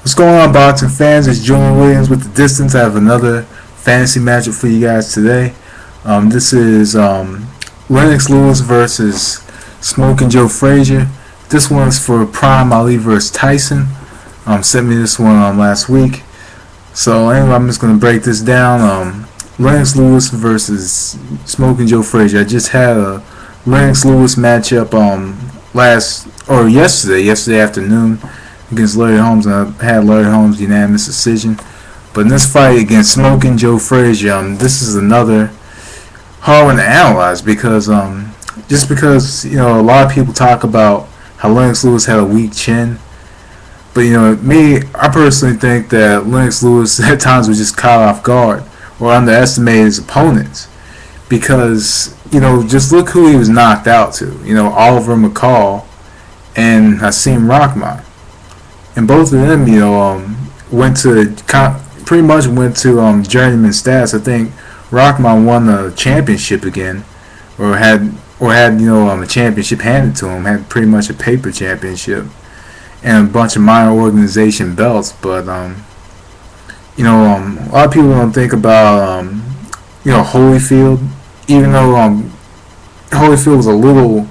What's going on, boxing fans? It's Julian Williams with The Distance. I have another fantasy matchup for you guys today. This is Lennox Lewis versus Smoking Joe Frazier. This one's for Prime Ali versus Tyson. Sent me this one last week. So anyway, I'm just going to break this down. Lennox Lewis versus Smoking Joe Frazier. I just had a Lennox Lewis matchup yesterday afternoon against Larry Holmes, and I had Larry Holmes unanimous decision. But in this fight against Smoking Joe Frazier, this is another hard one to analyze because just because a lot of people talk about how Lennox Lewis had a weak chin, but I personally think that Lennox Lewis at times was just caught off guard or underestimated his opponents because just look who he was knocked out to. Oliver McCall and Hasim Rahman. And both of them, pretty much went to journeyman status. I think Rahman won the championship again, or had a championship handed to him. Had pretty much a paper championship and a bunch of minor organization belts. But a lot of people don't think about Holyfield, even though Holyfield was a little,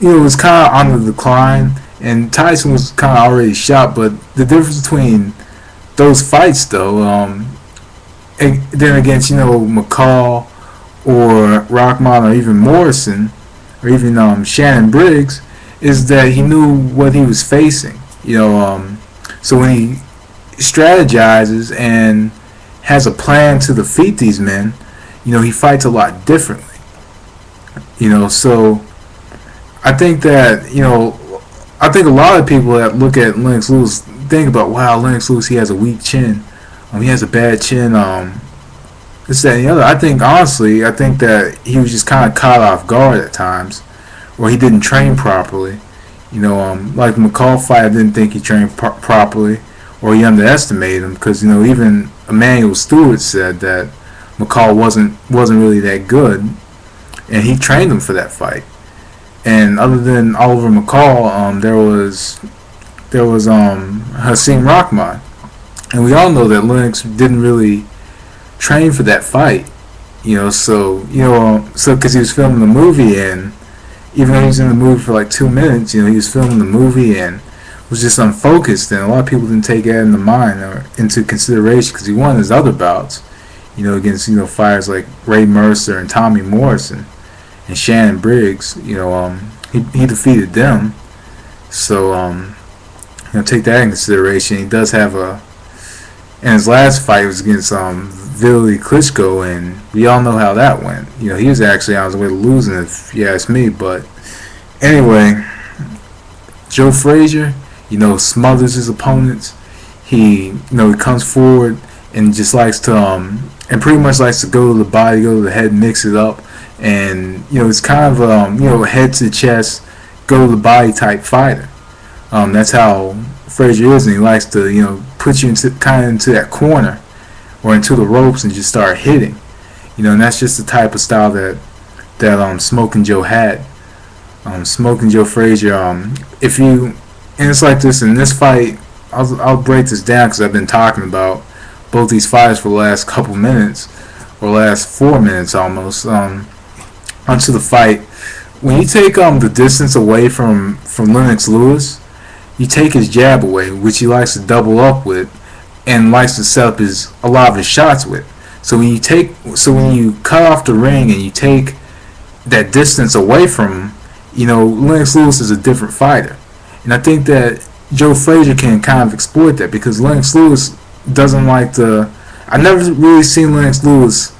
was kind of on the decline. And Tyson was kind of already shot, but the difference between those fights, though, then against McCall or Rahman or even Morrison or even Shannon Briggs, is that he knew what he was facing. So when he strategizes and has a plan to defeat these men, he fights a lot differently. So I think that I think a lot of people that look at Lennox Lewis think about, wow, Lennox Lewis, he has a weak chin. He has a bad chin. This, that, and the other. I think that he was just kind of caught off guard at times, or he didn't train properly. Like the McCall fight, I didn't think he trained properly, or he underestimated him because even Emmanuel Stewart said that McCall wasn't really that good, and he trained him for that fight. And other than Oliver McCall, there was Hasim Rahman, and we all know that Lennox didn't really train for that fight, so because he was filming the movie, and even though he was in the movie for like 2 minutes, he was filming the movie and was just unfocused, and a lot of people didn't take that into mind or into consideration because he won his other bouts, against fighters like Ray Mercer and Tommy Morrison and Shannon Briggs. He defeated them. So take that in consideration. He does have and his last fight was against Vitaly Klitschko, and we all know how that went. He was actually on his way to losing, if you ask me. But anyway, Joe Frazier, smothers his opponents. He comes forward and just likes to and pretty much likes to go to the body, go to the head, mix it up. And it's kind of head to the chest, go to the body type fighter. That's how Frazier is, and he likes to put you into that corner or into the ropes and just start hitting. And that's just the type of style that Smoking Joe had. Smoking Joe Frazier. And it's like this in this fight. I'll break this down because I've been talking about both these fighters for the last couple minutes, or last 4 minutes almost. Onto the fight. When you take the distance away from Lennox Lewis, you take his jab away, which he likes to double up with, and likes to set up a lot of his shots with. So when you cut off the ring and you take that distance away from him, Lennox Lewis is a different fighter, and I think that Joe Frazier can kind of exploit that because Lennox Lewis doesn't like to. I've never really seen Lennox Lewis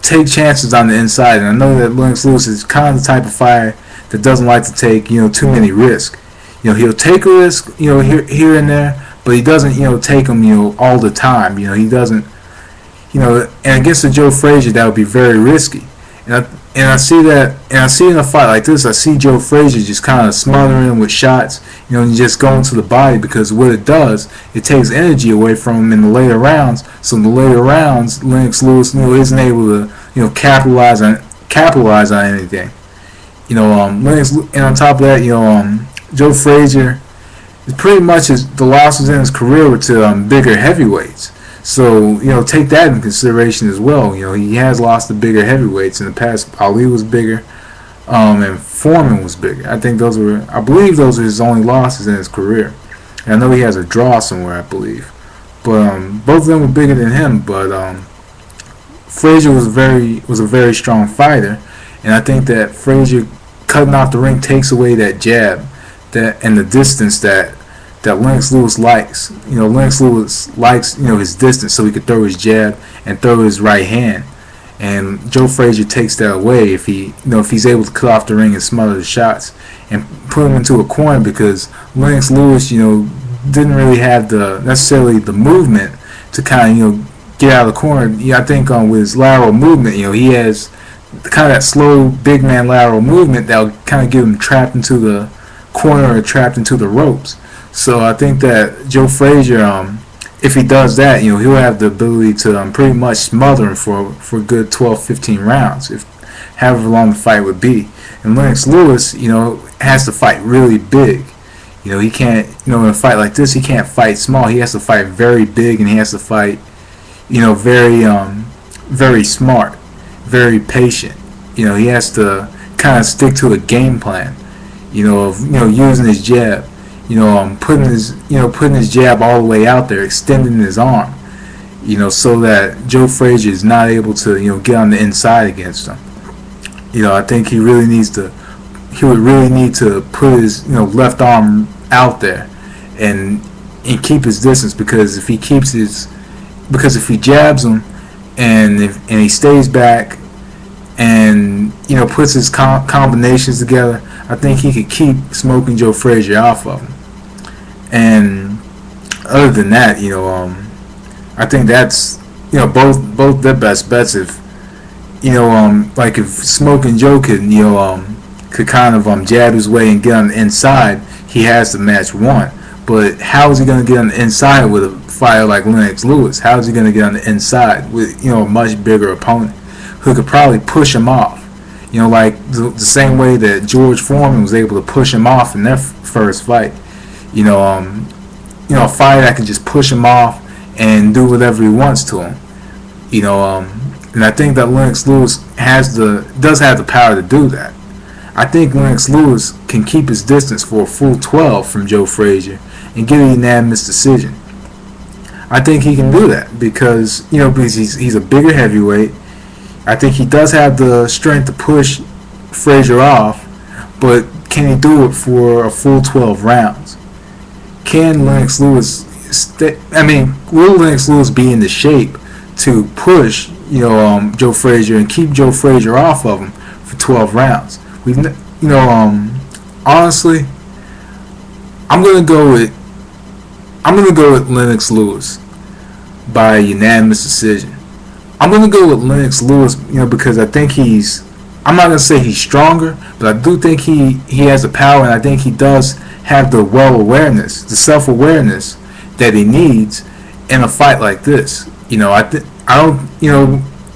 take chances on the inside, and I know that Lennox Lewis is kind of the type of fighter that doesn't like to take too many risks. He'll take a risk here and there, but he doesn't take them all the time. He doesn't and against a Joe Frazier that would be very risky. And I see that, and I see in a fight like this, I see Joe Frazier just kind of smothering him with shots, and just going to the body, because what it does, it takes energy away from him in the later rounds. So in the later rounds, Lennox Lewis isn't able to capitalize on anything. Lennox, and on top of that, Joe Frazier pretty much the losses in his career were to bigger heavyweights. So take that into consideration as well. He has lost to bigger heavyweights in the past. Ali was bigger, and Foreman was bigger. I believe those are his only losses in his career. And I know he has a draw somewhere, I believe. But both of them were bigger than him. But Frazier was a very strong fighter, and I think that Frazier cutting off the ring takes away that jab, and the distance that Lennox Lewis likes. Lennox Lewis likes his distance so he could throw his jab and throw his right hand. And Joe Frazier takes that away if he's able to cut off the ring and smother the shots and put him into a corner, because Lennox Lewis didn't really have necessarily the movement to kind of get out of the corner. I think with his lateral movement, he has kind of that slow big man lateral movement that will kind of get him trapped into the corner or trapped into the ropes. So I think that Joe Frazier, if he does that, he'll have the ability to pretty much smother him for a good 12-15 rounds, if however long the fight would be. And Lennox Lewis, has to fight really big. He can't, in a fight like this, he can't fight small. He has to fight very big, and he has to fight, very smart, very patient. He has to kind of stick to a game plan, of using his jab, putting his jab all the way out there, extending his arm, so that Joe Frazier is not able to get on the inside against him. I think he would really need to put his left arm out there and keep his distance, because if he jabs him and he stays back and puts his combinations together, I think he could keep smoking Joe Frazier off of him. And other than that, I think that's both their best bets. If like if Smoking Joe could kind of jab his way and get on the inside, he has the match won. But how is he going to get on the inside with a fighter like Lennox Lewis? How is he going to get on the inside with a much bigger opponent who could probably push him off? Like the same way that George Foreman was able to push him off in their first fight. A fighter that can just push him off and do whatever he wants to him. And I think that Lennox Lewis does have the power to do that. I think Lennox Lewis can keep his distance for a full 12 from Joe Frazier and get a unanimous decision. I think he can do that because he's a bigger heavyweight. I think he does have the strength to push Frazier off, but can he do it for a full 12 rounds? Can Lennox Lewis will Lennox Lewis be in the shape to push Joe Frazier and keep Joe Frazier off of him for 12 rounds? Honestly, I'm gonna go with Lennox Lewis by unanimous decision. I'm gonna go with Lennox Lewis, because I think I'm not gonna say he's stronger, but I do think he has the power, and I think he does have the the self-awareness that he needs in a fight like this.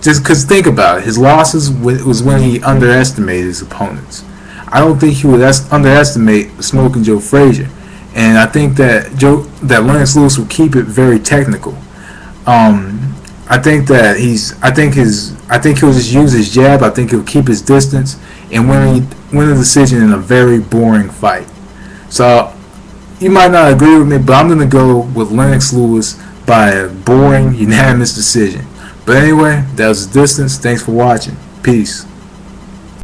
Just because think about it, his losses was when he underestimated his opponents. I don't think he would underestimate Smoking Joe Frazier, and I think that Lennox Lewis will keep it very technical. I think he'll just use his jab. I think he'll keep his distance and win a decision in a very boring fight. So you might not agree with me, but I'm gonna go with Lennox Lewis by a boring unanimous decision. But anyway, that was the distance. Thanks for watching. Peace.